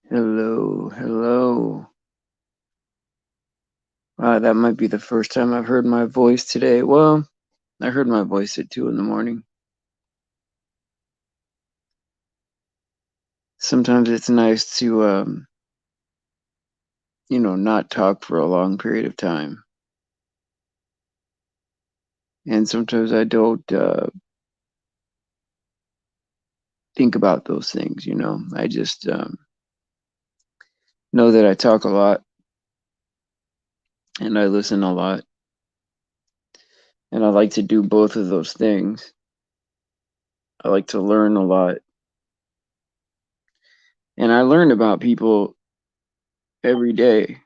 Hello, hello. That might be the first time I've heard my voice today. Well, I heard my voice at 2 in the morning. Sometimes it's nice to, not talk for a long period of time. And sometimes I don't think about those things. I just know that I talk a lot and I listen a lot. And I like to do both of those things. I like to learn a lot. And I learn about people every day.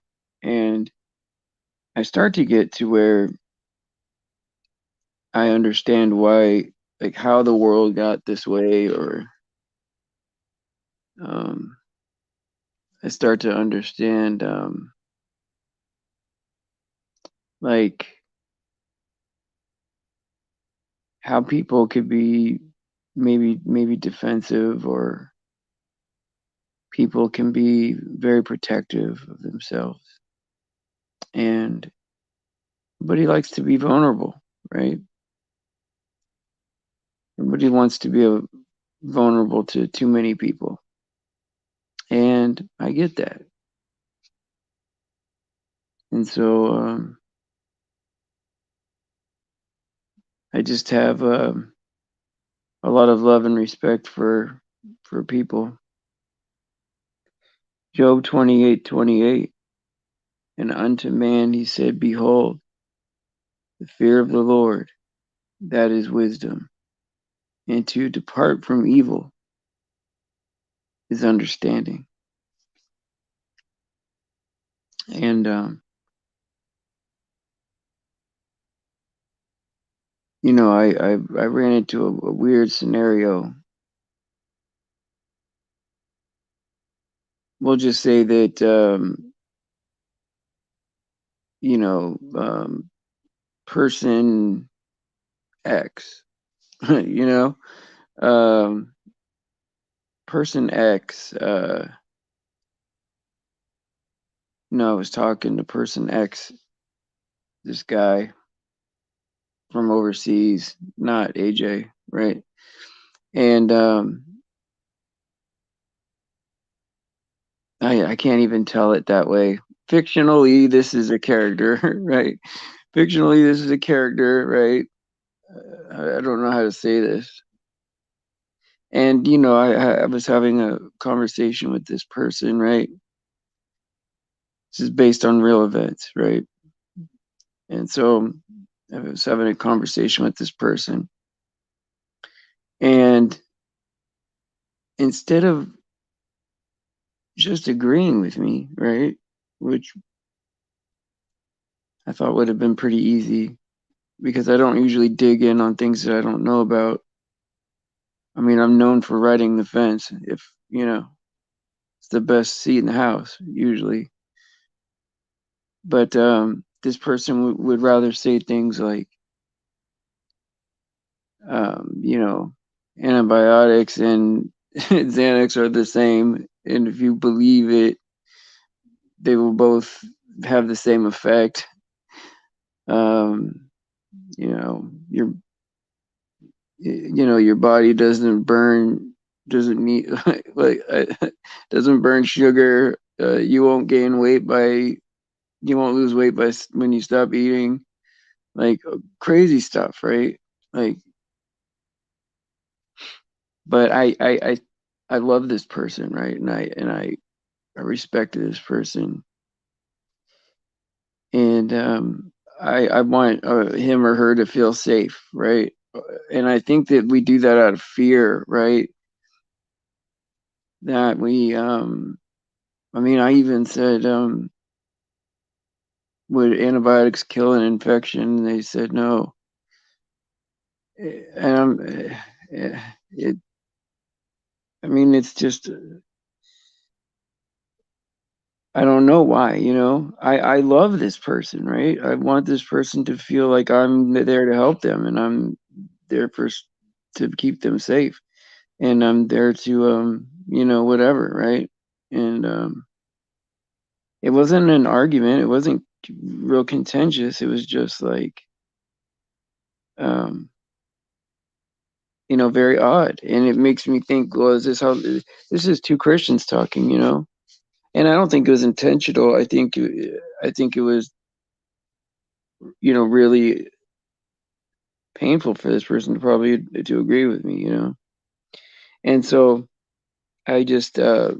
And I start to get to where I understand why, like how the world got this way, or um, I start to understand, like how people could be maybe defensive, or people can be very protective of themselves, and everybody likes to be vulnerable, right? Everybody wants to be vulnerable to too many people, and I get that, and so I just have a lot of love and respect for people. Job 28:28. And unto man he said, Behold, the fear of the Lord, that is wisdom, and to depart from evil is understanding. And I ran into a weird scenario. We'll just say that you know person X, you know, um, person X. I was talking to person X, this guy from overseas, not AJ, right? And I can't even tell it that way. Fictionally, this is a character, right? Fictionally, this is a character, right? I don't know how to say this. And I was having a conversation with this person, right? This is based on real events, right? And so I was having a conversation with this person, and instead of just agreeing with me, right, which I thought would have been pretty easy because I don't usually dig in on things that I don't know about. I mean, I'm known for riding the fence. If it's the best seat in the house usually. But this person would rather say things like, antibiotics and Xanax are the same, and if you believe it, they will both have the same effect. Um, you know, your your body doesn't need like doesn't burn sugar. You won't lose weight by when you stop eating, like crazy stuff, right? Like, but I love this person, right? And I respect this person, and I want him or her to feel safe, right? And I think that we do that out of fear, right? That we I mean, I even said, would antibiotics kill an infection? And they said no. And it, I mean, it's just, I don't know why, I love this person, right? I want this person to feel like I'm there to help them, and I'm there to keep them safe. And I'm there to, whatever, right? And it wasn't an argument. It wasn't real contentious. It was just like, um, very odd. And it makes me think, well, is this how this is two Christians talking, And I don't think it was intentional. I think it was, really painful for this person to probably to agree with me. And so I just, I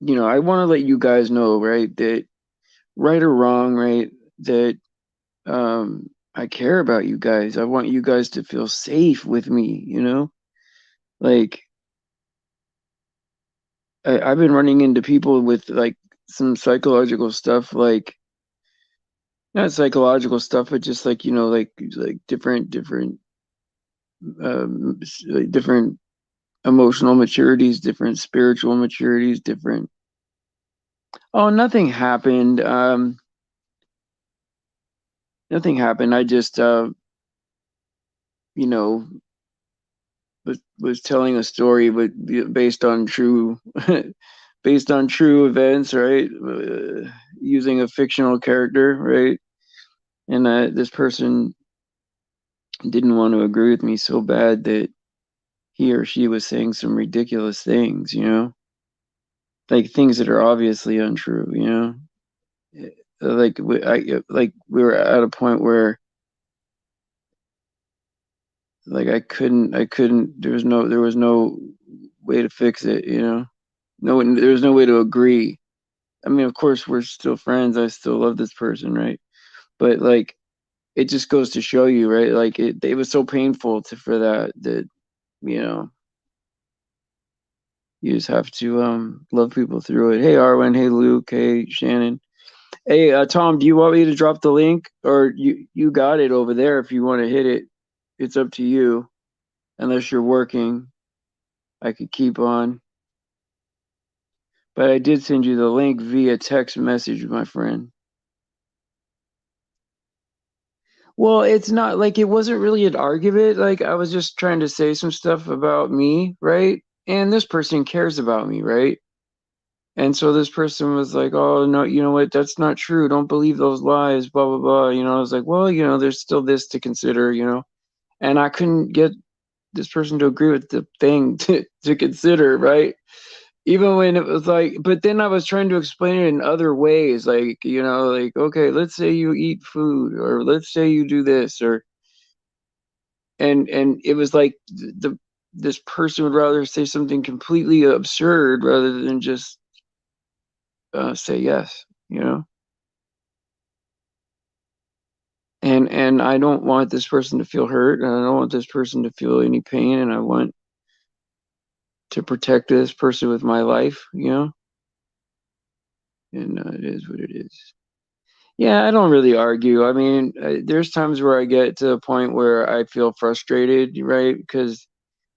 want to let you guys know, right, that right or wrong, right, that I care about you guys. I want you guys to feel safe with me. Like I've been running into people with like some psychological stuff, like not psychological stuff, but just like like like different emotional maturities, different spiritual maturities, different. Oh, nothing happened. Nothing happened. I just you know was telling a story, but based on true based on true events, right? Using a fictional character, right? And this person didn't want to agree with me so bad that he or she was saying some ridiculous things, like things that are obviously untrue. Like we were at a point where like I couldn't there was no way to fix it. No, there was no way to agree. I mean, of course we're still friends. I still love this person, right? But like it just goes to show you, right? Like it was so painful for that you know you just have to love people through it. Hey Arwen, hey Luke, hey Shannon. Hey Tom, do you want me to drop the link, or you got it over there if you want to hit it? It's up to you. Unless you're working, I could keep on. But I did send you the link via text message, my friend. Well, it's not like it wasn't really an argument. Like I was just trying to say some stuff about me, right? And this person cares about me, right? And so this person was like, "Oh no, you know what? That's not true. Don't believe those lies." Blah blah blah. I was like, "Well, there's still this to consider." And I couldn't get this person to agree with the thing to consider, right? Even when it was like, but then I was trying to explain it in other ways, like, okay, let's say you eat food, or let's say you do this, or and it was like this person would rather say something completely absurd rather than just say yes. And I don't want this person to feel hurt, and I don't want this person to feel any pain, and I want to protect this person with my life. And it is what it is. Yeah, I don't really argue. I mean, there's times where I get to a point where I feel frustrated, right? Because,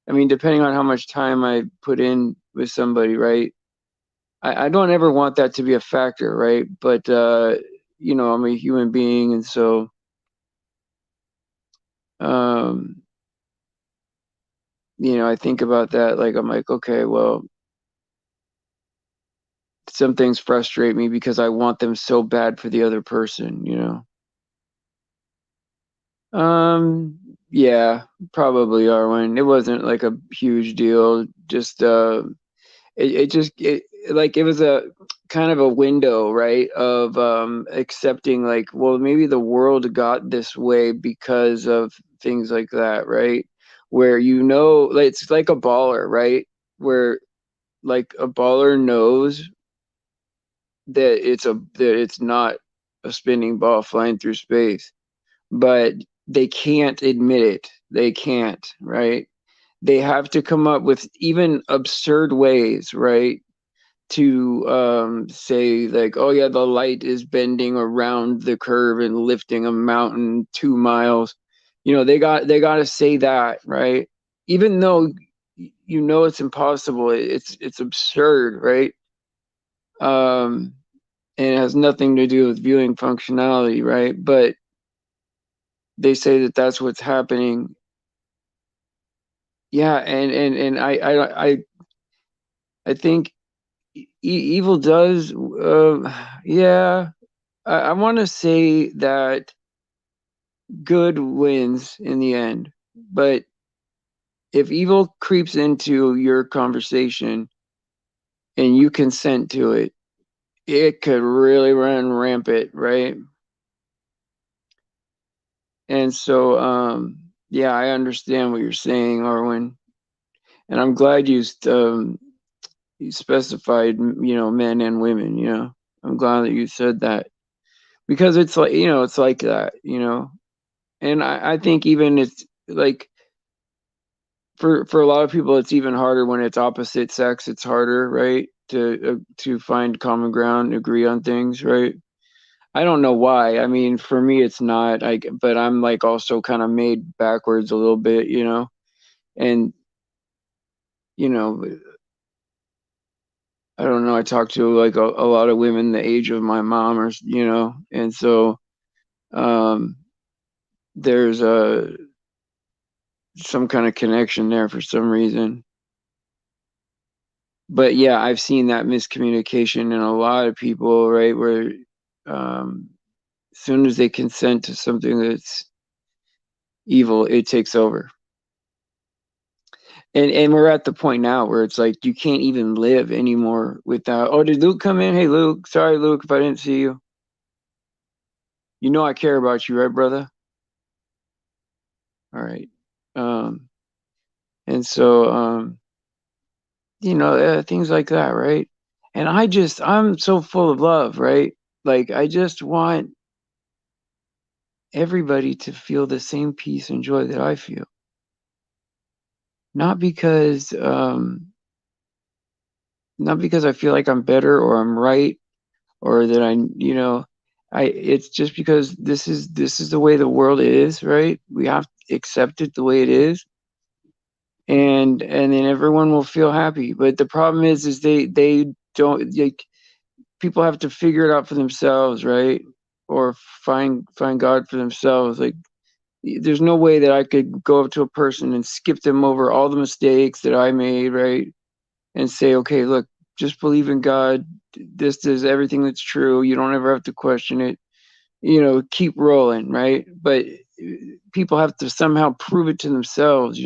I mean, depending on how much time I put in with somebody, right? I don't ever want that to be a factor, right? But, I'm a human being. And so, um, I think about that. Like, I'm like, okay, well, some things frustrate me because I want them so bad for the other person. Yeah, probably Arwen. It wasn't like a huge deal. Just like it was a kind of a window, right, of accepting like, well, maybe the world got this way because of things like that, right? Where like, it's like a baller, right? Where like a baller knows that it's not a spinning ball flying through space, but they can't admit it. They can't, right? They have to come up with even absurd ways, right? To say like, oh yeah, the light is bending around the curve and lifting a mountain 2 miles. They got to say that, right? Even though it's impossible, it's absurd, right? Um, and it has nothing to do with viewing functionality, right? But they say that that's what's happening. Yeah, and I I think evil does, yeah. I want to say that good wins in the end, but if evil creeps into your conversation and you consent to it, it could really run rampant, right? And so, yeah, I understand what you're saying, Arwen, and I'm glad you specified, men and women. I'm glad that you said that because it's like, it's like that, and I think even it's like for a lot of people, it's even harder when it's opposite sex. It's harder, right, to find common ground, agree on things, right? I don't know why. I mean, for me, it's not. But I'm like also kind of made backwards a little bit, and you know, I don't know. I talk to like a lot of women the age of my mom, or and so um, there's some kind of connection there for some reason. But yeah, I've seen that miscommunication in a lot of people, right? Where um, as soon as they consent to something that's evil, it takes over. And we're at the point now where it's like you can't even live anymore without. Oh, did Luke come in? Hey, Luke. Sorry, Luke, if I didn't see you. You know I care about you, right, brother? All right. Um, and so things like that, right? And I'm so full of love, right? Like I just want everybody to feel the same peace and joy that I feel. Not because not because I feel like I'm better or I'm right or that it's just because this is the way the world is, right? We have to accept it the way it is, and then everyone will feel happy. But the problem is they don't, like, people have to figure it out for themselves, right? Or find God for themselves. Like there's no way that I could go up to a person and skip them over all the mistakes that I made, right? And say, okay, look, just believe in God. This is everything that's true. You don't ever have to question it. Keep rolling, right? But people have to somehow prove it to themselves,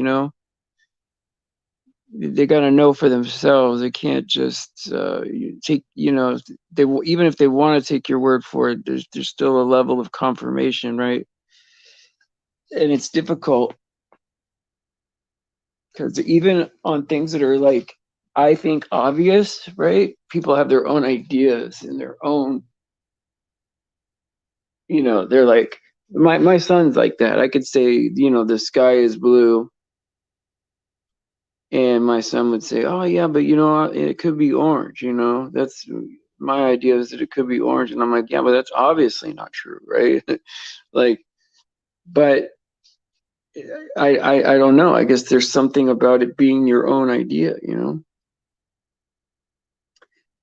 They got to know for themselves. They can't just take, they even if they want to take your word for it, there's still a level of confirmation, right? And it's difficult because even on things that are like, I think obvious, right? People have their own ideas and their own, they're like, my son's like that. I could say, the sky is blue, and my son would say, oh yeah, but it could be orange. That's my idea, is that it could be orange, and I'm like, yeah, but that's obviously not true, right? Like, but I don't know. I guess there's something about it being your own idea.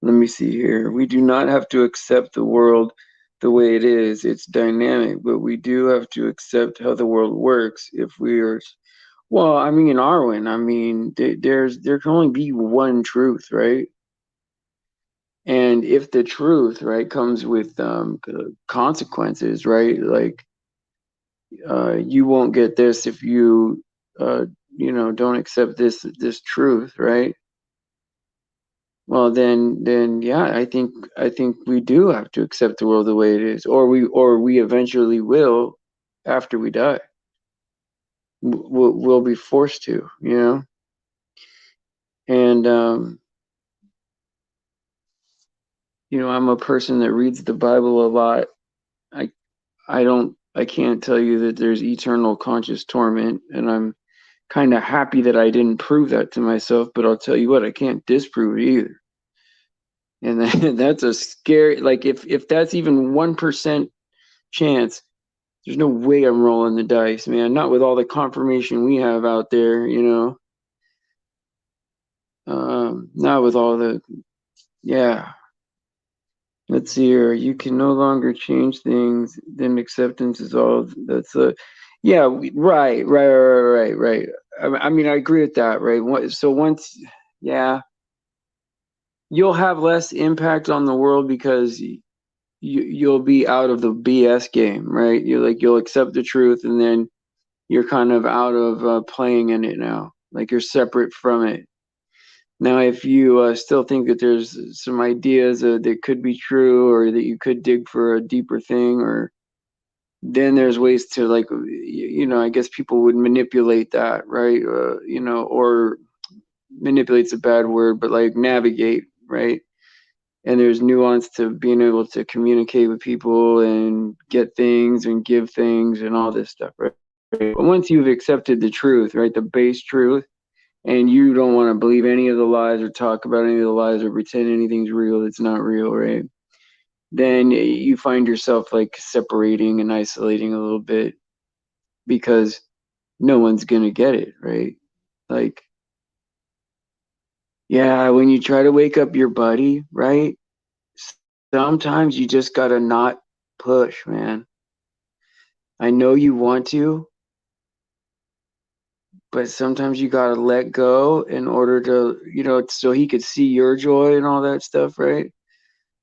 Let me see here. We do not have to accept the world the way it is. It's dynamic, but we do have to accept how the world works if we are. Well, I mean, Arwen, I mean, there can only be one truth, right? And if the truth, right, comes with consequences, right? Like you won't get this if you don't accept this truth, right? Well, then yeah, I think we do have to accept the world the way it is, or we eventually will after we die. We'll be forced to. And I'm a person that reads the Bible a lot. I I can't tell you that there's eternal conscious torment, and I'm kind of happy that I didn't prove that to myself, but I'll tell you what, I can't disprove it either. And that's a scary, like if that's even 1% chance, there's no way I'm rolling the dice, man. Not with all the confirmation we have out there. Not with all the, yeah. Let's see here. You can no longer change things. Then acceptance is all. That's a, yeah. Right. I mean, I agree with that, right? So once, yeah. you'll have less impact on the world because you'll be out of the BS game, right? You'll accept the truth, and then you're kind of out of playing in it now. Like you're separate from it. Now, if you still think that there's some ideas that could be true, or that you could dig for a deeper thing, or then there's ways to, like, I guess people would manipulate that, right? Or manipulate's a bad word, but like navigate, right? And there's nuance to being able to communicate with people and get things and give things and all this stuff, right? But once you've accepted the truth, right, the base truth, and you don't want to believe any of the lies or talk about any of the lies or pretend anything's real that's not real, right? Then you find yourself like separating and isolating a little bit because no one's gonna get it, right? Like, yeah, when you try to wake up your buddy, right? Sometimes you just gotta not push, man. I know you want to, but sometimes you gotta let go in order to, so he could see your joy and all that stuff, right?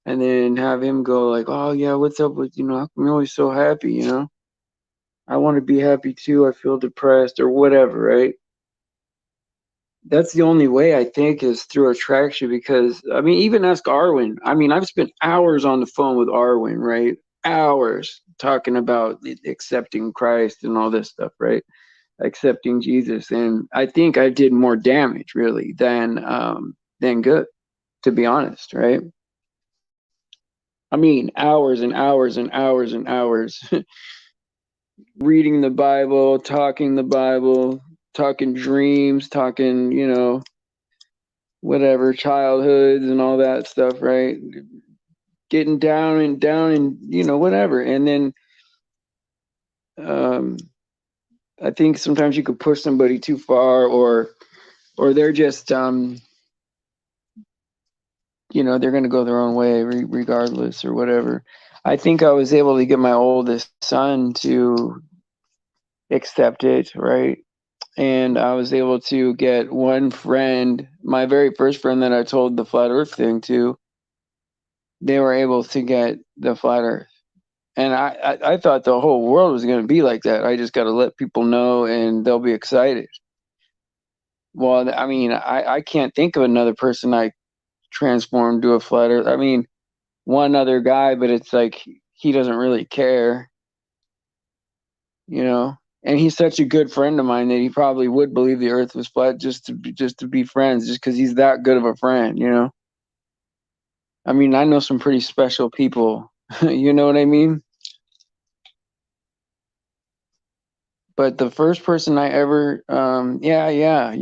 And then have him go like, "Oh yeah, what's up with, how come you're always so happy, I want to be happy too. I feel depressed," or whatever, right? That's the only way, I think, is through attraction. Because I mean, even ask Arwen. I mean, I've spent hours on the phone with Arwen, right? Hours talking about accepting Christ and all this stuff, right? Accepting Jesus, and I think I did more damage really than good, to be honest, right? I mean, hours and hours and hours and hours reading the Bible, talking dreams, talking, whatever, childhoods and all that stuff, right? Getting down and, whatever. And then I think sometimes you could push somebody too far, or they're just they're going to go their own way regardless, or whatever. I think I was able to get my oldest son to accept it, right? And I was able to get one friend, my very first friend that I told the flat earth thing to, they were able to get the flat earth. And I thought the whole world was going to be like that. I just got to let people know and they'll be excited. Well, I mean, I can't think of another person I transformed to a flat earth. I mean, one other guy, but it's like he doesn't really care, you know. And he's such a good friend of mine that he probably would believe the earth was flat just to be friends, just because he's that good of a friend, you know. I mean, I know some pretty special people, you know what I mean? But the first person I ever, yeah,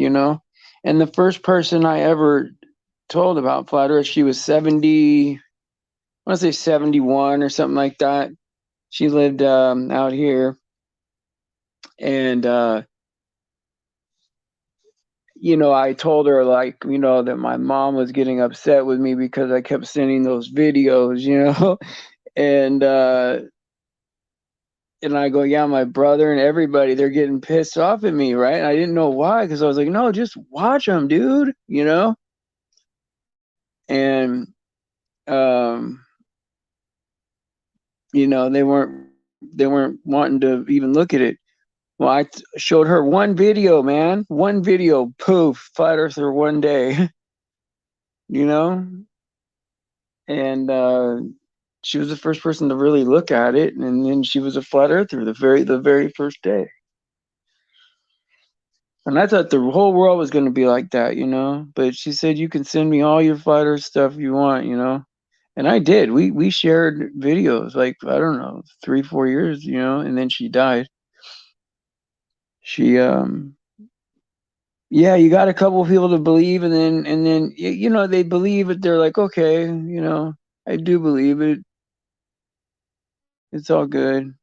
and the first person I ever told about flat earth, she was 70, I want to say 71 or something like that. She lived out here. And, I told her, like, that my mom was getting upset with me because I kept sending those videos, and, and I go, yeah, my brother and everybody, they're getting pissed off at me, right? And I didn't know why, because I was like, no, just watch them, dude, And, um, they weren't wanting to even look at it. Well, I showed her one video, man, one video, poof, flat earther one day, you know, and she was the first person to really look at it, and then she was a flat earther the very first day. And I thought the whole world was going to be like that, But she said, you can send me all your flat earth stuff you want, And I did. We shared videos, like, I don't know, 3-4 years, and then she died. She yeah, you got a couple of people to believe, and then they believe it. They're like, okay, I do believe it. It's all good.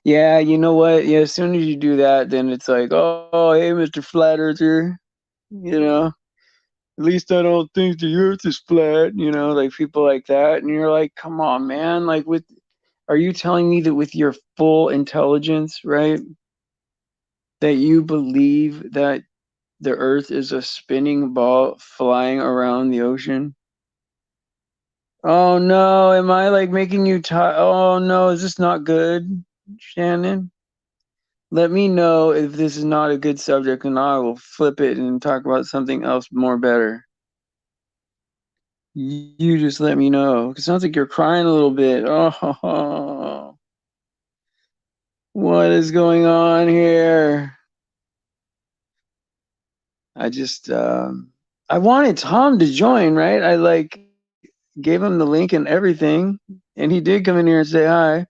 Yeah, you know what? Yeah, as soon as you do that, then it's like, oh, hey, Mr. Flat Earther, you know. At least I don't think the Earth is flat, like people like that. And you're like, come on, man. Like, are you telling me that with your full intelligence, right, that you believe that the Earth is a spinning ball flying around the ocean. Oh no, am I like making you tired? Oh no, is this not good, Shannon? Let me know if this is not a good subject, and I will flip it and talk about something else more better. You just let me know. It sounds like you're crying a little bit. Oh, what is going on here? I just, I wanted Tom to join, right? I like gave him the link and everything, and he did come in here and say hi.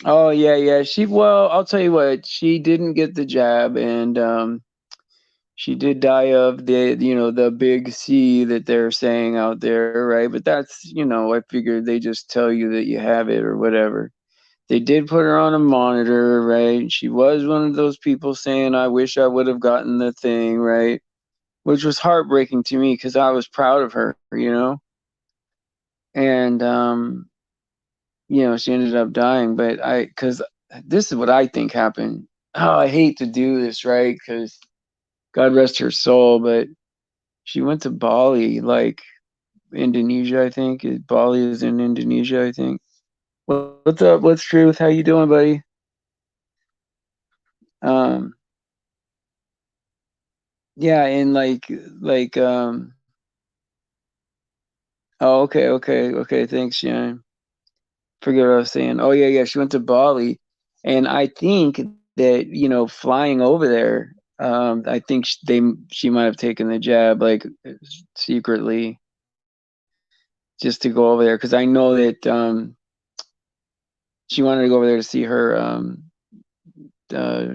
Oh yeah, yeah. Well, I'll tell you what, she didn't get the jab, and she did die of the big C that they're saying out there, right? But that's, I figured they just tell you that you have it or whatever. They did put her on a monitor, right? She was one of those people saying, I wish I would have gotten the thing, right? Which was heartbreaking to me because I was proud of her. And she ended up dying, but because this is what I think happened. Oh, I hate to do this, right? Because God rest her soul, but she went to Bali, like Indonesia, I think. Bali is in Indonesia, I think. What's up? What's truth? How you doing, buddy? Um, yeah, and oh, okay, okay, okay. Thanks, Shannon. Forget what I was saying. Oh yeah, yeah. She went to Bali, and I think that flying over there, I think she might have taken the jab like secretly just to go over there because I know that she wanted to go over there to see her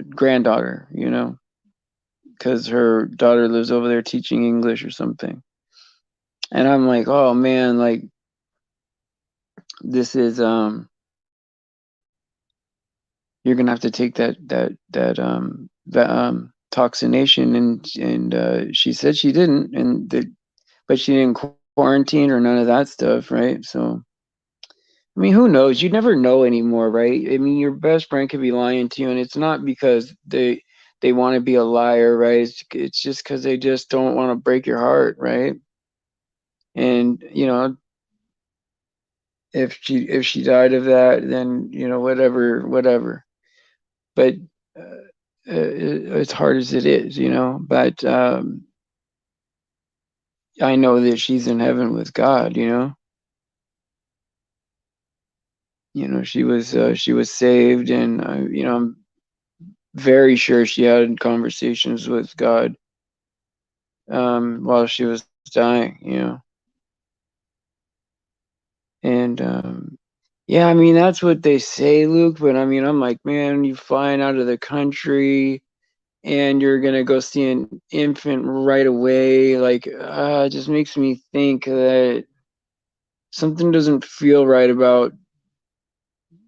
granddaughter, because her daughter lives over there teaching English or something. And I'm like, oh man, like this is you're gonna have to take that toxination, and she said she didn't, but she didn't quarantine or none of that stuff, right? So I mean, who knows? You never know anymore, right? I mean, your best friend could be lying to you, and it's not because they want to be a liar, right? It's just because they just don't want to break your heart, right? And if she died of that, then whatever, whatever. But as hard as it is, but I know that she's in heaven with God. She was saved, and I'm very sure she had conversations with God while she was dying. And yeah, I mean that's what they say, Luke. But I mean, I'm like, man, you flying out of the country and you're gonna go see an infant right away. Like, it just makes me think that something doesn't feel right about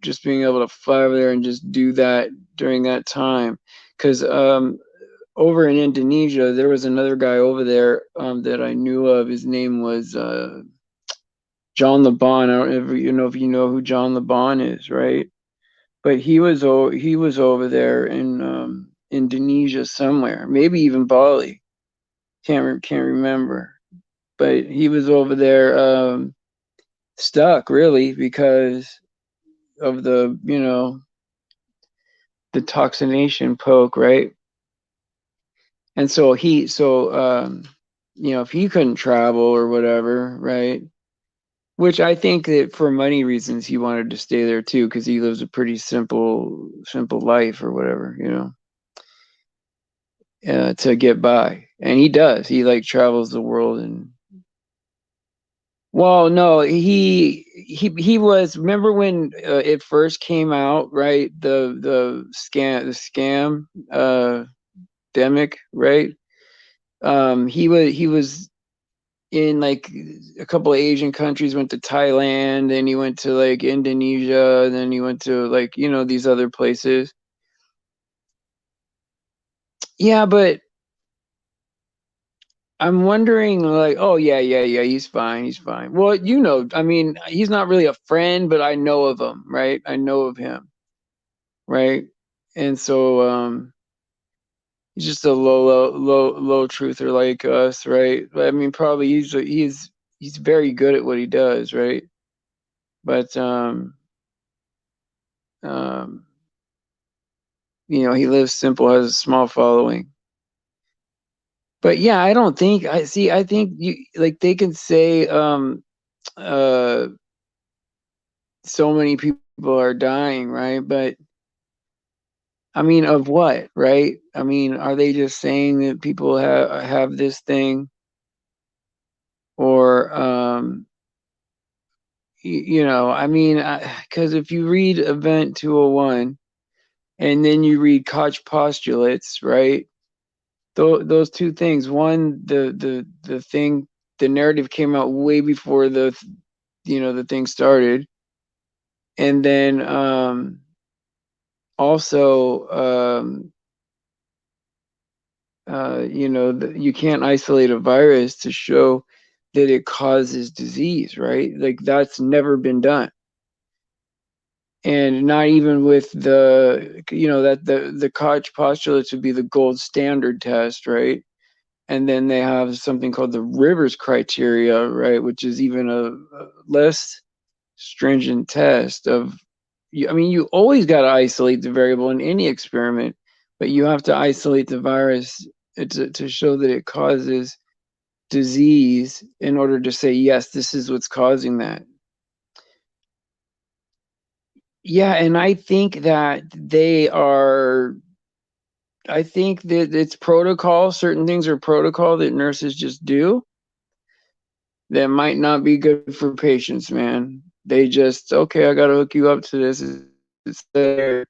just being able to fly over there and just do that during that time. Because over in Indonesia, there was another guy over there that I knew of. His name was John LeBon. I don't ever if you know who John LeBon is, right? But he was over there in Indonesia somewhere, maybe even Bali. Can't remember. But he was over there stuck really because of the toxination poke, right? And if he couldn't travel or whatever, right? Which I think that for money reasons he wanted to stay there too, because he lives a pretty simple life or whatever, to get by. And he does. He like travels the world and well, no, he was. Remember when it first came out, right? The scam demic, right? He was in like a couple of Asian countries, went to Thailand, and he went to like Indonesia, and then he went to like these other places. Yeah, but I'm wondering like, oh yeah, yeah, yeah, he's fine, he's fine. Well, I mean, he's not really a friend, but I know of him, right? I know of him, right? And so He's just a low truther like us, right? But I mean, probably he's very good at what he does, right? But um, he lives simple, has a small following. But yeah, I don't think I think you like they can say uh so many people are dying, right? But I mean, of what, right? I mean, are they just saying that people have this thing, or I mean, because if you read Event 201 and then you read Koch postulates, right? Those two things. One, the thing, the narrative came out way before the thing started, and then also you can't isolate a virus to show that it causes disease, right? Like that's never been done. And not even with that the Koch postulates would be the gold standard test, right? And then they have something called the Rivers criteria, right, which is even a less stringent test of. I mean, you always got to isolate the variable in any experiment, but you have to isolate the virus to show that it causes disease in order to say, yes, this is what's causing that. Yeah, and I think that I think that it's protocol. Certain things are protocol that nurses just do that might not be good for patients, man. They just, okay, I got to hook you up to this. It's there.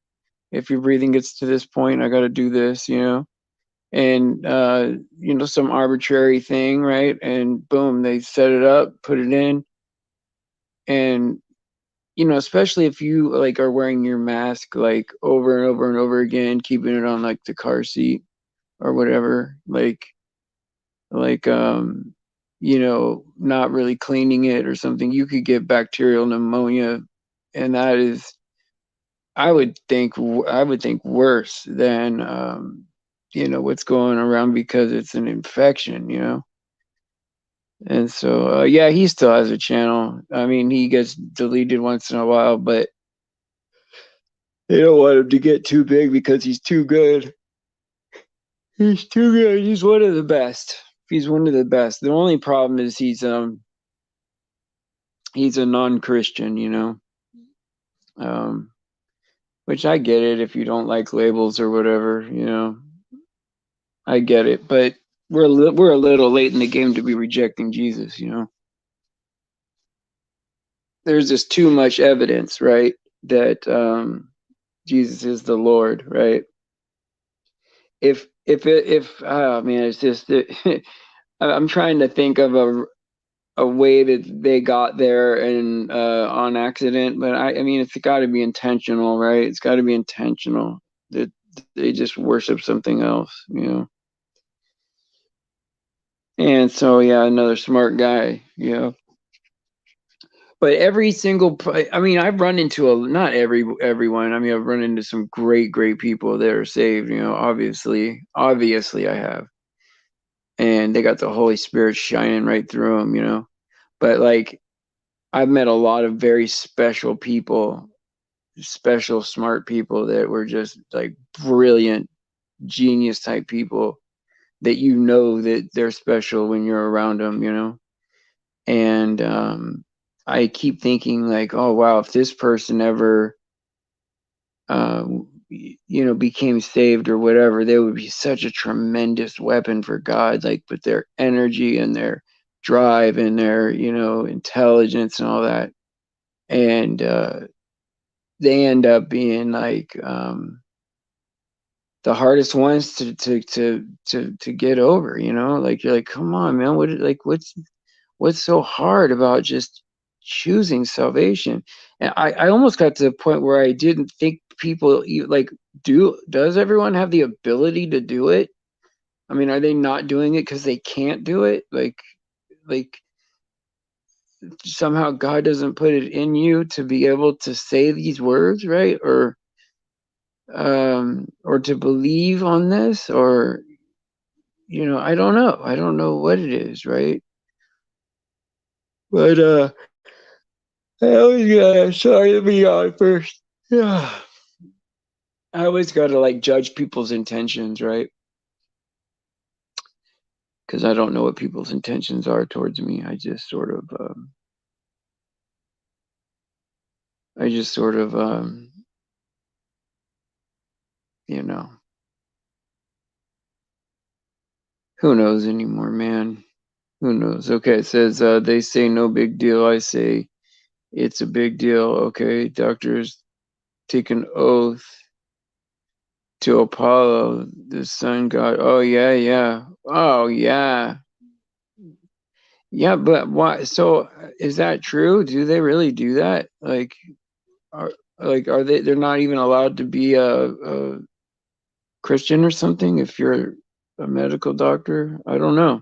If your breathing gets to this point, I got to do this, and some arbitrary thing, right? And boom, they set it up, put it in, and especially if you like are wearing your mask like over and over and over again, keeping it on like the car seat or whatever, not really cleaning it or something, you could get bacterial pneumonia, and that is, I would think worse than what's going around because it's an infection. And so yeah, he still has a channel. I mean, he gets deleted once in a while, but they don't want him to get too big because he's too good. He's too good. He's one of the best. He's one of the best. The only problem is he's a non-Christian. Um, which I get it if you don't like labels or whatever. I get it, but we're a little late in the game to be rejecting Jesus. There's just too much evidence, right, that Jesus is the Lord, right? If oh man, it's just I'm trying to think of a way that they got there and on accident, but I mean it's got to be intentional, right? It's got to be intentional that they just worship something else. And so yeah, another smart guy. But every single, I mean, I've run into not everyone. I mean, I've run into some great people that are saved. Obviously, I have, and they got the Holy Spirit shining right through them. But like, I've met a lot of very special people, special smart people that were just like brilliant, genius type people that that they're special when you're around them. And I keep thinking like, oh wow, if this person ever uh, became saved or whatever, they would be such a tremendous weapon for God, like with their energy and their drive and their intelligence and all that. And they end up being like the hardest ones to get over. Like you're like, come on, man, what's so hard about just choosing salvation? And I almost got to the point where I didn't think people like does everyone have the ability to do it? I mean, are they not doing it because they can't do it? Like somehow God doesn't put it in you to be able to say these words, right? Or or to believe on this, or I don't know. I don't know what it is, right? But I always gotta, sorry to be on first. Yeah. I always gotta like judge people's intentions, right? Because I don't know what people's intentions are towards me. I just sort of, you know, who knows anymore, man? Who knows? Okay, it says they say no big deal. I say it's a big deal. Okay, doctors take an oath to Apollo, the sun god. Oh yeah, yeah. Oh yeah. Yeah, but why? So is that true? Do they really do that? Are are they? They're not even allowed to be a Christian or something if you're a medical doctor? I don't know.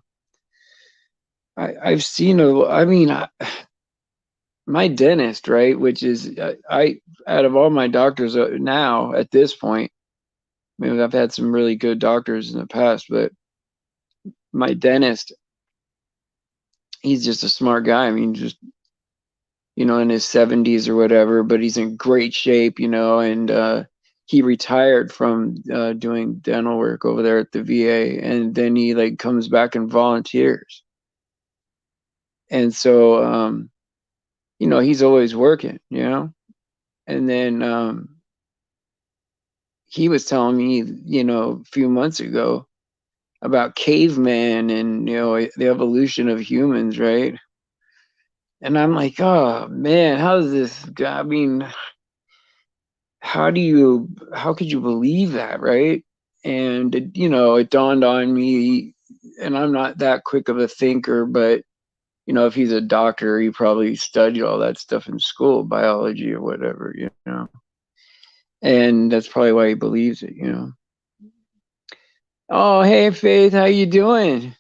I've seen a. I mean, my dentist, right? Which is I out of all my doctors now at this point. I mean, I've had some really good doctors in the past, but my dentist, he's just a smart guy. I mean, just in his 70s or whatever, but he's in great shape, and he retired from doing dental work over there at the VA, and then he like comes back and volunteers. And so he's always working, And then he was telling me, a few months ago about cavemen and the evolution of humans, right? And I'm like, oh man, how does this? I mean, how could you believe that, right? And it dawned on me, and I'm not that quick of a thinker, but if he's a doctor, he probably studied all that stuff in school, biology or whatever, and that's probably why he believes it. Oh, hey Faith, how you doing?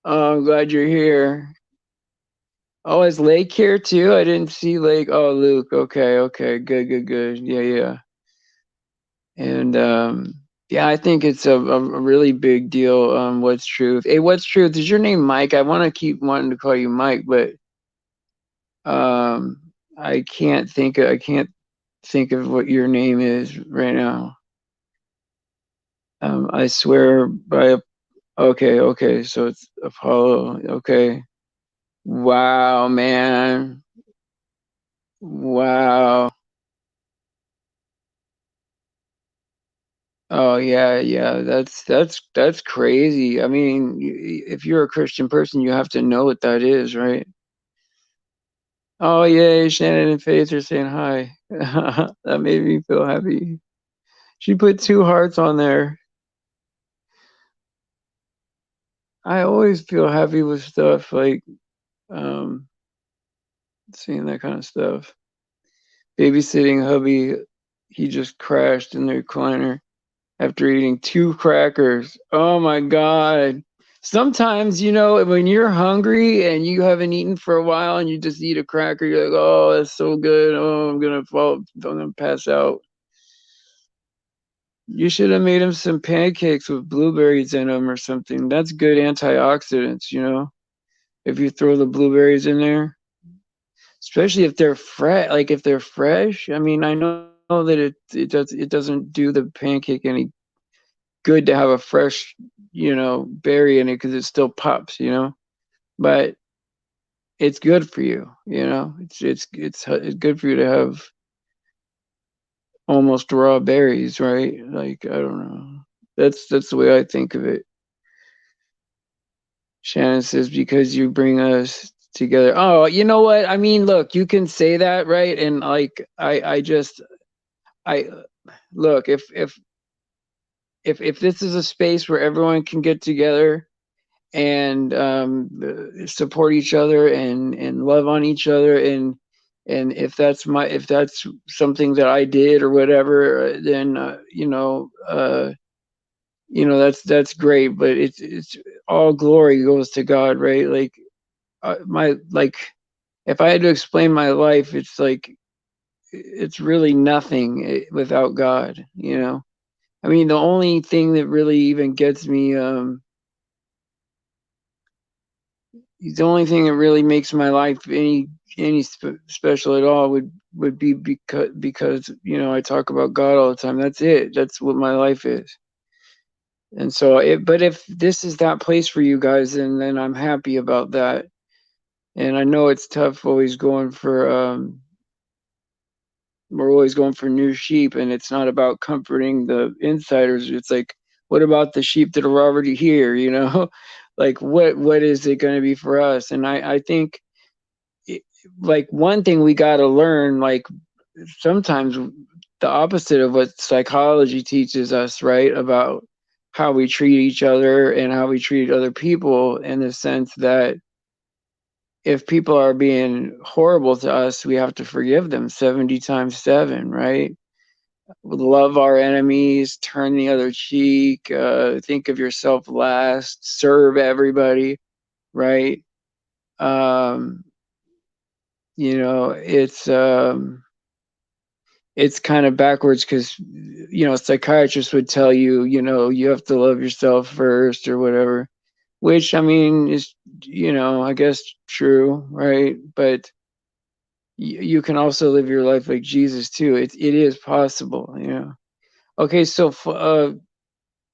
Oh, I'm glad you're here. Oh, is Lake here too? I didn't see Lake. Oh, Luke. Okay, okay, good, good, good. Yeah, yeah. And yeah, I think it's a really big deal. What's truth? Hey, what's truth? Is your name Mike? I want to keep wanting to call you Mike, but um, I can't think of what your name is right now. I swear by. Okay, okay, so it's Apollo. Okay. Wow, man. Wow. Oh yeah, yeah. That's crazy. I mean, if you're a Christian person, you have to know what that is, right? Oh yay, Shannon and Faith are saying hi. That made me feel happy. She put two hearts on there. I always feel happy with stuff like um seeing that kind of stuff. Babysitting hubby, he just crashed in the recliner after eating two crackers. Oh my God. Sometimes, when you're hungry and you haven't eaten for a while and you just eat a cracker, you're like, oh, that's so good. Oh, I'm gonna pass out. You should have made him some pancakes with blueberries in them or something. That's good antioxidants. If you throw the blueberries in there, especially if they're fresh, like if they're fresh. I mean, I know that it doesn't do the pancake any good to have a fresh, berry in it because it still pops. But it's good for you. It's good for you to have almost raw berries, right? Like I don't know. That's the way I think of it. Shannon says because you bring us together. Oh, you know what? I mean, look, you can say that, right? And like I look, if this is a space where everyone can get together and support each other and love on each other and if that's something that I did or whatever, then that's great. But it's all glory goes to God, right? Like my like if I had to explain my life, it's like it's really nothing without God, you know. I mean, the only thing that really even gets me, the only thing that really makes my life any special at all would be because you know I talk about God all the time. That's it. That's what my life is. And so, but if this is that place for you guys, then I'm happy about that. And I know it's tough always going for we're always going for new sheep, and it's not about comforting the insiders. It's like, what about the sheep that are already here, you know? Like what is it going to be for us? And I think it, like one thing we got to learn, like sometimes the opposite of what psychology teaches us, right? About how we treat each other and how we treat other people, in the sense that if people are being horrible to us, we have to forgive them 70 times 7, right? Love our enemies, turn the other cheek, think of yourself last, serve everybody, right? Um, you know, it's kind of backwards because you know psychiatrists would tell you, you know, you have to love yourself first or whatever, which I mean is, you know, I guess true, right? But you can also live your life like Jesus too. It is possible, you know. Okay, so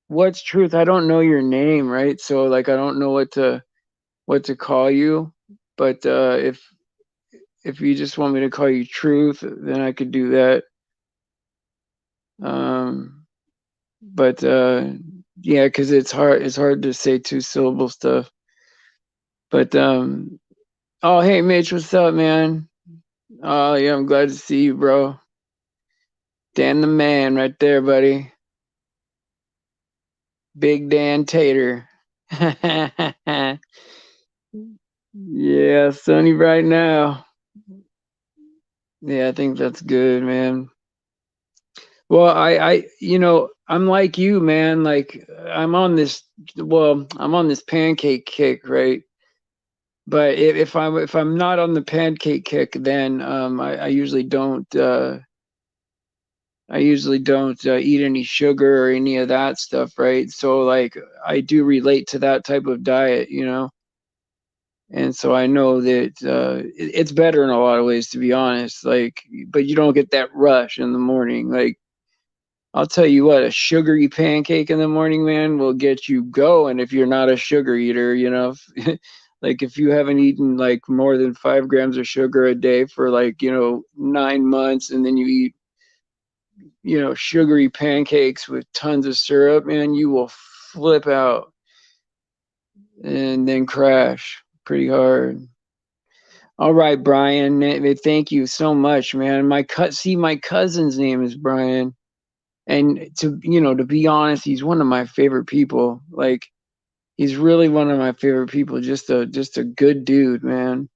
what's truth? I don't know your name, right? So like I don't know what to call you, but if you just want me to call you Truth, then I could do that. Um, but yeah, because it's hard to say two syllable stuff. But oh hey Mitch, what's up, man? Oh yeah, I'm glad to see you, bro. Dan the man right there, buddy. Big Dan Tater. Yeah, sunny right now. Yeah, I think that's good, man. Well, you know, I'm like you, man. Like I'm on this pancake kick, right? But if I'm not on the pancake kick, then I usually don't eat any sugar or any of that stuff, right? So like I do relate to that type of diet, you know. And so I know that it's better in a lot of ways, to be honest. Like, but you don't get that rush in the morning. Like, I'll tell you what, a sugary pancake in the morning, man, will get you going if you're not a sugar eater, you know. Like if you haven't eaten like more than 5 grams of sugar a day for like, you know, 9 months, and then you eat, you know, sugary pancakes with tons of syrup, man, you will flip out and then crash pretty hard. All right, Brian. Thank you so much, man. My cousin's name is Brian, and to you know, to be honest, he's one of my favorite people. Like, he's really one of my favorite people. Just a good dude, man.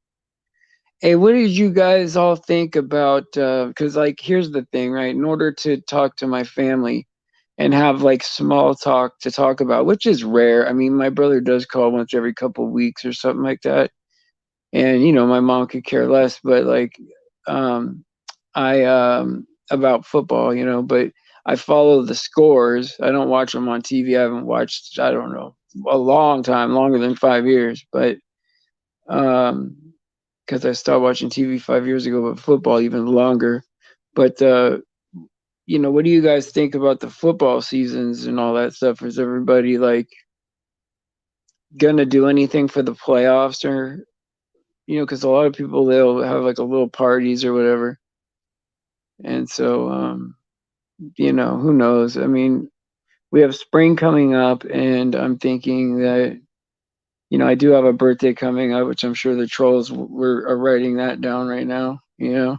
Hey, what did you guys all think about? Because like, here's the thing, right? In order to talk to my family and have like small talk to talk about, which is rare. I mean, my brother does call once every couple of weeks or something like that, and you know my mom could care less, but like um I about football, you know, but I follow the scores. I don't watch them on TV. I haven't watched, I don't know, a long time, longer than 5 years, but um because I stopped watching TV 5 years ago, but football even longer. But you know, what do you guys think about the football seasons and all that stuff? Is everybody like gonna do anything for the playoffs, or you know, because a lot of people they'll have like a little parties or whatever. And so, you know, who knows? I mean, we have spring coming up, and I'm thinking that, you know, I do have a birthday coming up, which I'm sure the trolls are writing that down right now, you know,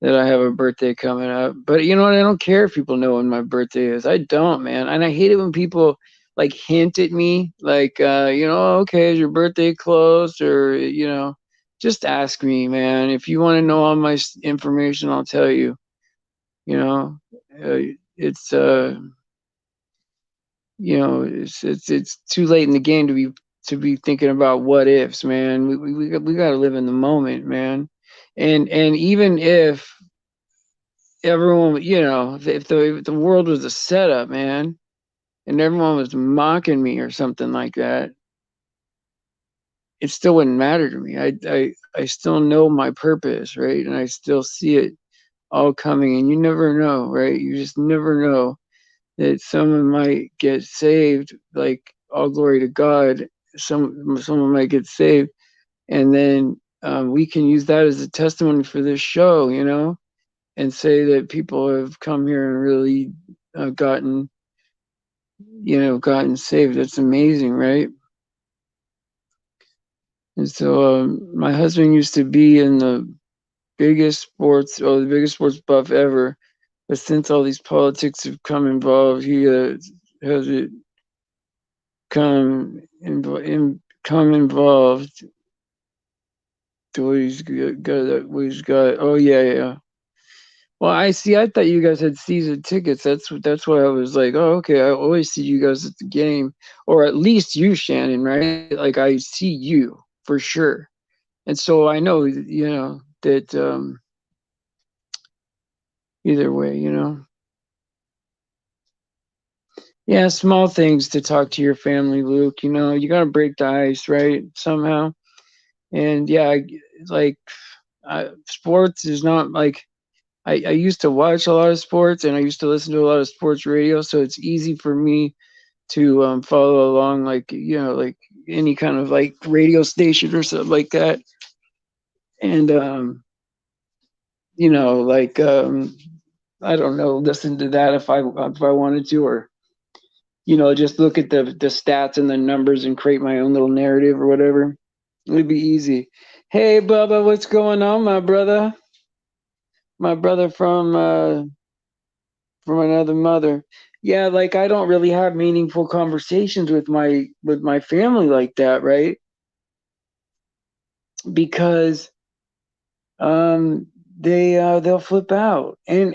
that I have a birthday coming up. But you know what? I don't care if people know when my birthday is. I don't, man. And I hate it when people like hint at me, like, you know, okay, is your birthday close? Or, you know, just ask me, man. If you want to know all my information, I'll tell you. You know, it's you know, it's too late in the game to be thinking about what ifs, man. We got to live in the moment, man. And even if everyone, if the world was a setup, man, and everyone was mocking me or something like that, it still wouldn't matter to me. I still know my purpose, right? And I still see it all coming. And you never know, right? You just never know that someone might get saved. Like, all glory to God. Someone might get saved, and then we can use that as a testimony for this show, and say that people have come here and really gotten saved. That's amazing, right? And so my husband used to be in the the biggest sports buff ever. But since all these politics have come involved, he has it come involved to what he's got. Oh yeah, yeah. Well, I see. I thought you guys had season tickets. That's why I was like, oh, okay. I always see you guys at the game, or at least you, Shannon, right? Like, I see you for sure, and so I know, that either way, yeah, small things to talk to your family, Luke. You got to break the ice, right? Somehow, and yeah, like sports is not like I used to watch a lot of sports and I used to listen to a lot of sports radio, so it's easy for me to follow along, like like any kind of like radio station or something like that, and like I don't know, listen to that if I wanted to, or just look at the stats and the numbers and create my own little narrative or whatever. It'd be easy. Hey, Bubba, what's going on, my brother? My brother from another mother. Yeah, like I don't really have meaningful conversations with my family like that, right? Because um they'll flip out. And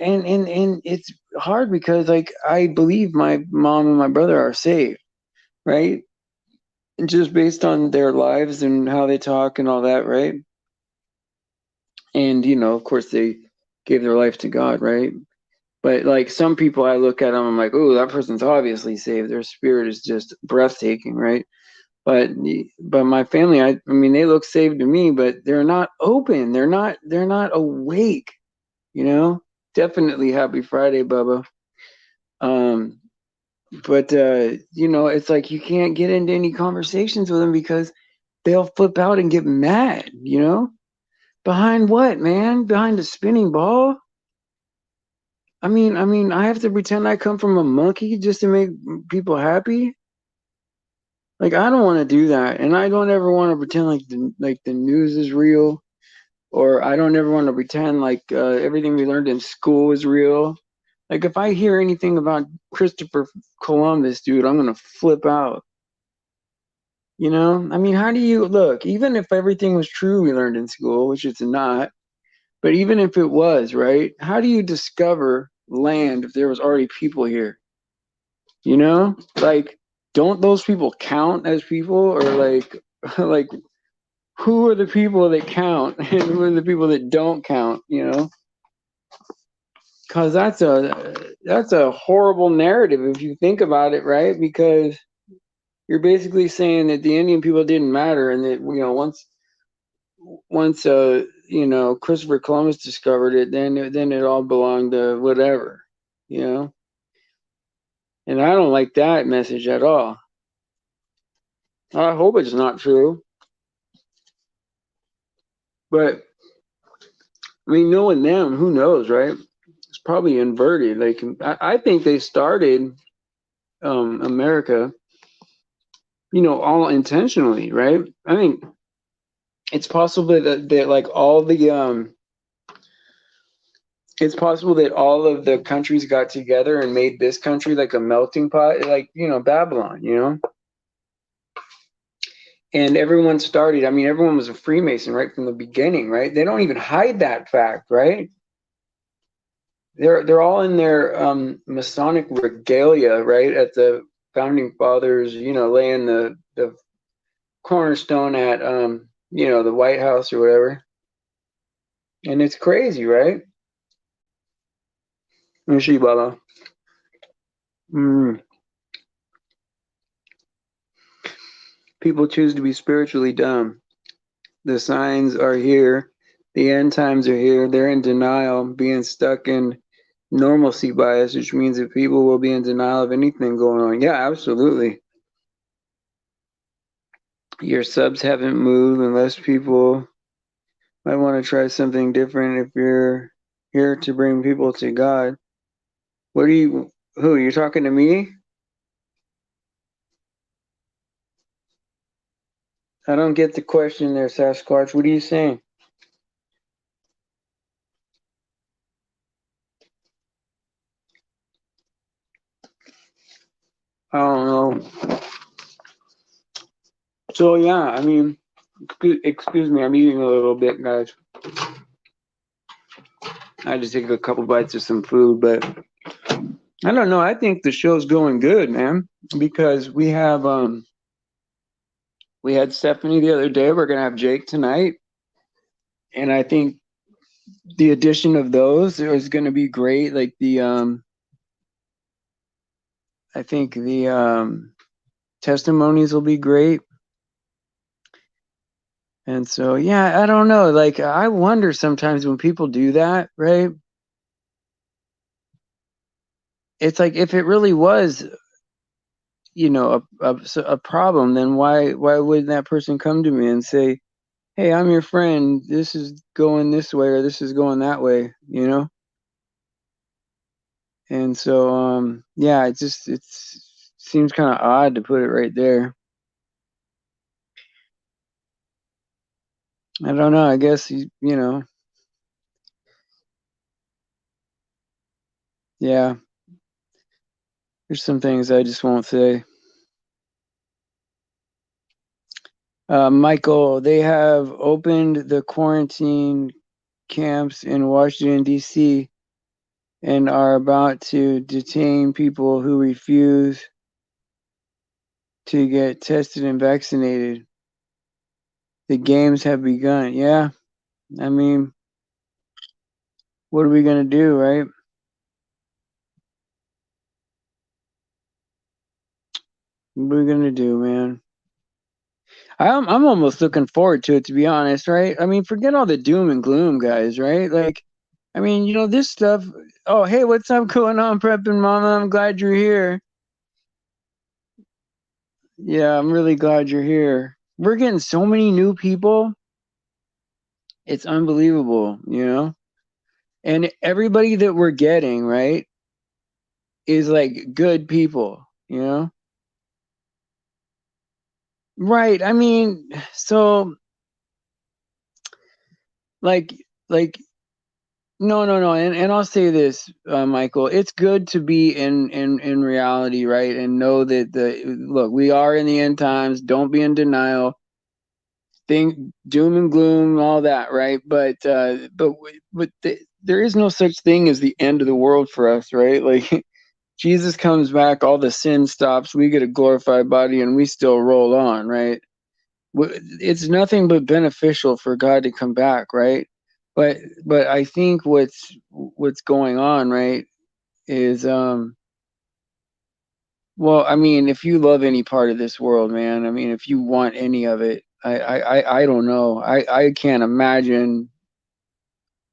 it's hard because like I believe my mom and my brother are saved, right? And just based on their lives and how they talk and all that, right? And of course they gave their life to God, right? But like some people, I look at them, I'm like, oh, that person's obviously saved. Their spirit is just breathtaking, right? But my family, I mean, they look saved to me, but they're not open. They're not awake. Definitely happy Friday, Bubba. Um, but it's like you can't get into any conversations with them because they'll flip out and get mad. Behind what, man? Behind a spinning ball? I mean, I have to pretend I come from a monkey just to make people happy. Like, I don't want to do that, and I don't ever want to pretend like the news is real, or I don't ever want to pretend like everything we learned in school is real. Like, if I hear anything about Christopher Columbus, dude, I'm gonna flip out. I mean, how do you look? Even if everything was true we learned in school, which it's not, but even if it was, right? How do you discover land if there was already people here? Like, don't those people count as people, or like, like who are the people that count and who are the people that don't count? Because that's a horrible narrative if you think about it, right? Because you're basically saying that the Indian people didn't matter, and that once Christopher Columbus discovered it, then it all belonged to whatever, you know. And I don't like that message at all. I hope it's not true, but I mean, knowing them, who knows, right? It's probably inverted. Like, I think they started America, all intentionally, right? I think it's possible that like all the it's possible that all of the countries got together and made this country like a melting pot, like Babylon, and everyone started. I mean, everyone was a Freemason right from the beginning, right? They don't even hide that fact, right? They're all in their Masonic regalia, right? At the founding fathers, laying the cornerstone at the White House or whatever. And it's crazy, right? Mishi Baba. Mm. People choose to be spiritually dumb. The signs are here. The end times are here. They're in denial, being stuck in normalcy bias, which means that people will be in denial of anything going on. Yeah, absolutely. Your subs haven't moved unless people might want to try something different if you're here to bring people to God. What are you, who? You're talking to me? I don't get the question there, Sasquatch. What are you saying? I don't know. So yeah, I mean, excuse me, I'm eating a little bit, guys. I had to take a couple bites of some food, but I don't know. I think the show's going good, man, because we had Stephanie the other day. We're gonna have Jake tonight, and I think the addition of those is gonna be great. Like I think the testimonies will be great. And so, yeah, I don't know. Like, I wonder sometimes when people do that, right? It's like if it really was, a problem, then why wouldn't that person come to me and say, "Hey, I'm your friend. This is going this way or this is going that way," you know? And so, yeah, it seems kind of odd to put it right there. I don't know. I guess yeah. There's some things I just won't say. Michael, they have opened the quarantine camps in Washington, D.C., and are about to detain people who refuse to get tested and vaccinated. The games have begun. Yeah, I mean, what are we going to do, right? What are we going to do, man? I'm almost looking forward to it, to be honest, right? I mean, forget all the doom and gloom, guys, right? Like, I mean, this stuff. Oh, hey, what's up going on, Prepping Mama? I'm glad you're here. Yeah, I'm really glad you're here. We're getting so many new people. It's unbelievable. And everybody that we're getting, right, is like good people. Right. I mean, so like like no. And I'll say this, Michael, it's good to be in reality, right? And know that look, we are in the end times. Don't be in denial. Think doom and gloom, all that, right? But there is no such thing as the end of the world for us, right? Like Jesus comes back, all the sin stops, we get a glorified body, and we still roll on, right? It's nothing but beneficial for God to come back, right? But I think what's going on, right, is well, I mean, if you love any part of this world, man, I mean, if you want any of it, I don't know. I can't imagine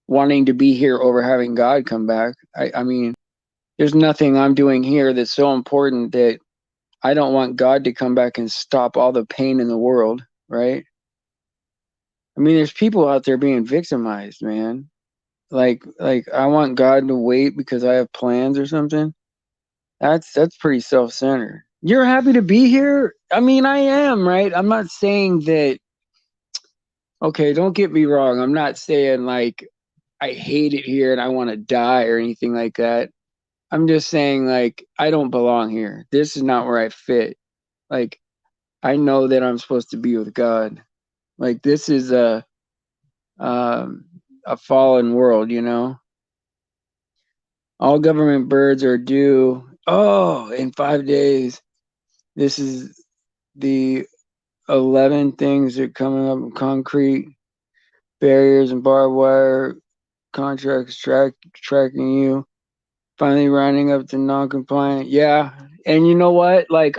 wanting to be here over having God come back. I mean, there's nothing I'm doing here that's so important that I don't want God to come back and stop all the pain in the world, right? I mean, there's people out there being victimized, man. Like I want God to wait because I have plans or something. That's pretty self-centered. You're happy to be here? I mean, I am, right? I'm not saying that. Okay, don't get me wrong. I'm not saying like I hate it here and I want to die or anything like that. I'm just saying like I don't belong here. This is not where I fit. Like I know that I'm supposed to be with God. Like this is um, a fallen world. All government birds are due. Oh, in 5 days. This is the 11 things that are coming up in concrete barriers and barbed wire contracts tracking you. Finally rounding up the non-compliant. Yeah. And you know what? Like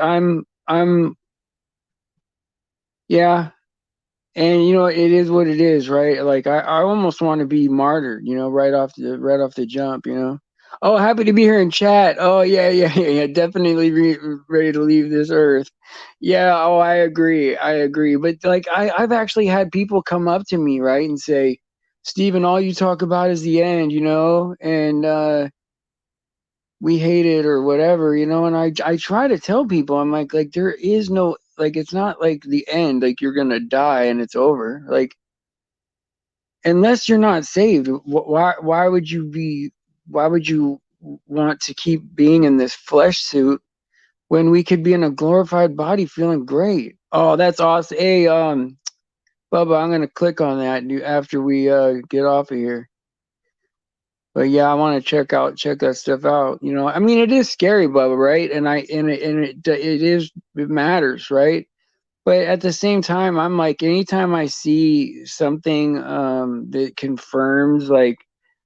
yeah. And you know, it is what it is, right? Like I almost want to be martyred, you know, right off the jump, you know. Oh, happy to be here in chat. Oh yeah, yeah. Definitely ready to leave this earth. Yeah, oh I agree. I agree. But like I've actually had people come up to me, right, and say, Stephen, all you talk about is the end, you know, and we hate it or whatever, you know. And I try to tell people, I'm like there is no, like, it's not like the end, like you're gonna die and it's over, like unless you're not saved. Why would you be, why would you want to keep being in this flesh suit when we could be in a glorified body feeling great? Oh, that's awesome. Hey, Bubba, I'm gonna click on that after we get off of here. But yeah, I want to check that stuff out. You know, I mean, it is scary, Bubba, right? It matters, right? But at the same time, I'm like, anytime I see something that confirms like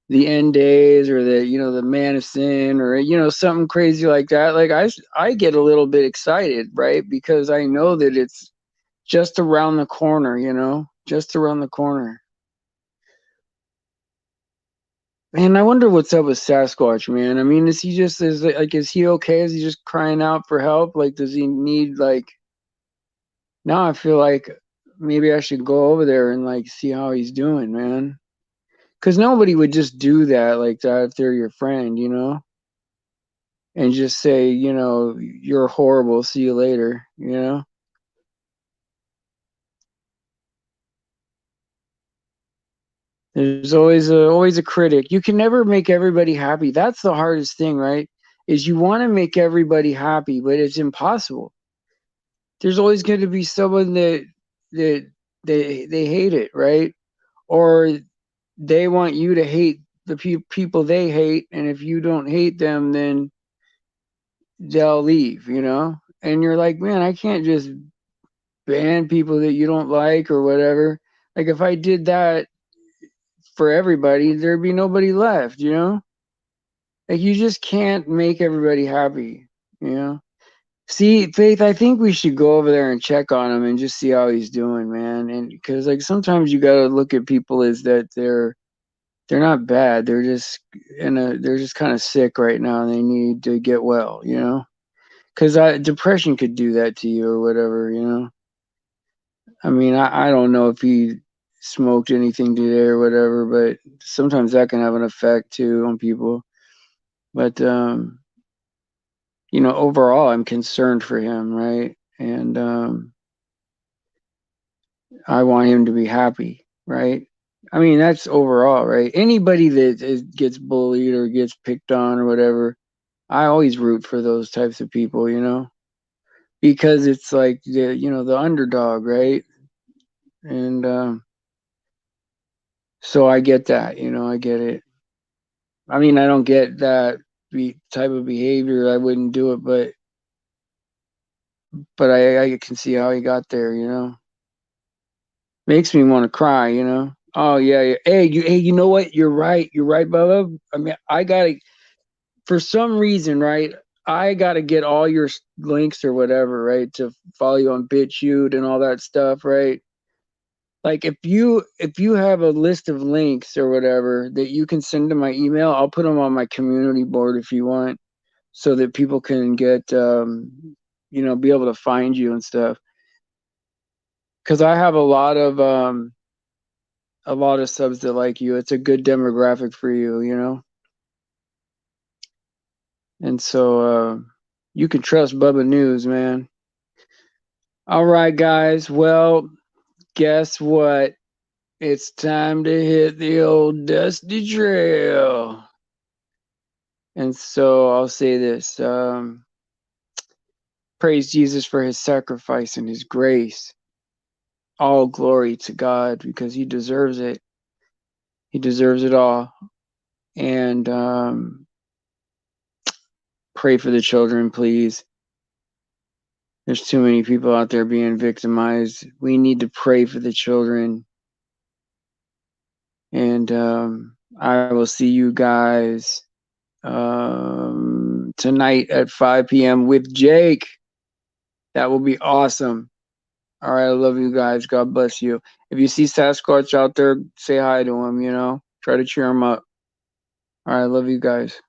the end days or the, you know, the man of sin or, you know, something crazy like that, like I get a little bit excited, right? Because I know that it's just around the corner, you know, just around the corner. Man, I wonder what's up with Sasquatch, man. I mean, is he okay? Is he just crying out for help? Like, does he need, like, now I feel like maybe I should go over there and like see how he's doing, man. Because nobody would just do that like that if they're your friend, you know, and just say, you know, you're horrible. See you later, you know. There's always a critic. You can never make everybody happy. That's the hardest thing, right? Is you want to make everybody happy, but it's impossible. There's always going to be someone that they hate it, right? Or they want you to hate the people they hate, and if you don't hate them, then they'll leave, you know. And you're like, man, I can't just ban people that you don't like or whatever. Like if I did that for everybody, there'd be nobody left, you know. Like you just can't make everybody happy, you know. See, Faith, I think we should go over there and check on him and just see how he's doing, man. And because like sometimes you got to look at people as that they're not bad. They're just kind of sick right now and they need to get well, you know? Cuz depression could do that to you or whatever, you know? I mean, I don't know if he smoked anything today or whatever, but sometimes that can have an effect too on people. But you know, overall I'm concerned for him, right? And I want him to be happy, right? I mean, that's overall, right? Anybody gets bullied or gets picked on or whatever, I always root for those types of people, you know, because it's like you know, the underdog, right? And so I get that, you know, I get it. I mean, I don't get that type of behavior. I wouldn't do it, but I can see how he got there, you know. Makes me want to cry, you know. Oh yeah, yeah. Hey, you know what? You're right. You're right, Bubba. I mean, I gotta, for some reason, right? I gotta get all your links or whatever, right, to follow you on BitChute and all that stuff, right? Like if you have a list of links or whatever that you can send to my email, I'll put them on my community board if you want, so that people can get you know, be able to find you and stuff. Because I have a lot of subs that like you. It's a good demographic for you, you know. And so you can trust Bubba News, man. All right, guys. Well, guess what? It's time to hit the old dusty trail. And so I'll say this. Praise Jesus for his sacrifice and his grace. All glory to God because he deserves it. He deserves it all. And pray for the children, please. There's too many people out there being victimized. We need to pray for the children. And I will see you guys tonight at 5 p.m. with Jake. That will be awesome. All right, I love you guys. God bless you. If you see Sasquatch out there, say hi to him, you know. Try to cheer him up. All right, I love you guys.